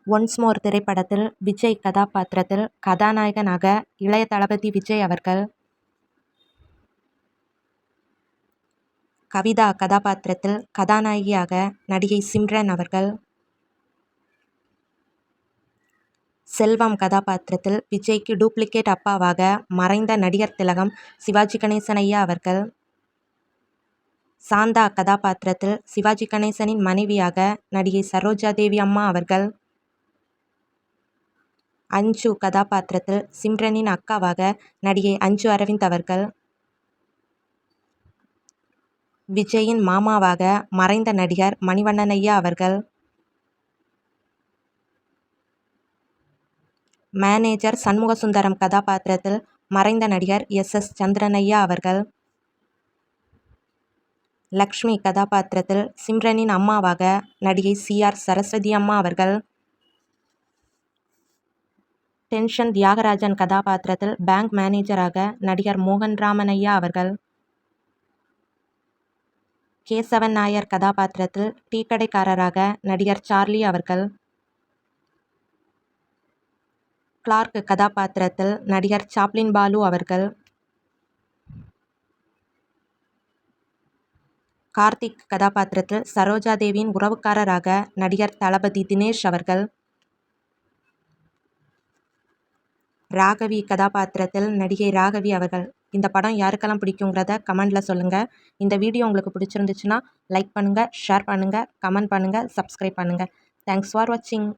Once more திரைப்படத்தில் விஜய் கதாபாத்திரத்தில் கதாநாயகனாக இளைய தளபதி விஜய் அவர்கள், கவிதா கதாபாத்திரத்தில் கதாநாயகியாக நடிகை சிம்ரன் அவர்கள், செல்வம் கதாபாத்திரத்தில் விஜய்க்கு டூப்ளிகேட் அப்பாவாக மறைந்த நடிகர் திலகம் சிவாஜி கணேசன் ஐயா அவர்கள், சாந்தா கதாபாத்திரத்தில் சிவாஜி கணேசனின் மனைவியாக நடிகை சரோஜா தேவி அம்மா அவர்கள், அஞ்சு கதாபாத்திரத்தில் சிம்ரனின் அக்காவாக நடிகை அஞ்சு அரவிந்த் அவர்கள், விஜயின் மாமாவாக மறைந்த நடிகர் மணிவண்ணன் ஐயா அவர்கள், மேனேஜர் சண்முகசுந்தரம் கதாபாத்திரத்தில் மறைந்த நடிகர் எஸ். சந்திரன் ஐயா அவர்கள், லக்ஷ்மி கதாபாத்திரத்தில் சிம்ரனின் அம்மாவாக நடிகை CR சரஸ்வதி அம்மா அவர்கள், டென்ஷன் தியாகராஜன் கதாபாத்திரத்தில் பேங்க் மேனேஜராக நடிகர் மோகன்ராமன் ஐயா அவர்கள், கேசவன் நாயர் கதாபாத்திரத்தில் டீக்கடைக்காரராக நடிகர் சார்லி அவர்கள், கிளார்க் கதாபாத்திரத்தில் நடிகர் சாப்ளின் பாலு அவர்கள், கார்த்திக் கதாபாத்திரத்தில் சரோஜா தேவியின் உறவுக்காரராக நடிகர் தளபதி தினேஷ் அவர்கள், ராகவி கதாபாத்திரத்தில் நடிகை ராகவி அவர்கள். இந்த படம் யாருக்கெல்லாம் பிடிக்குங்கிறத கமெண்ட்ல சொல்லுங்க. இந்த வீடியோ உங்களுக்கு பிடிச்சிருந்துச்சுன்னா லைக் பண்ணுங்க, ஷேர் பண்ணுங்க, கமெண்ட் பண்ணுங்க, சப்ஸ்கிரைப் பண்ணுங்க. தேங்க்ஸ் ஃபார் வாட்சிங்.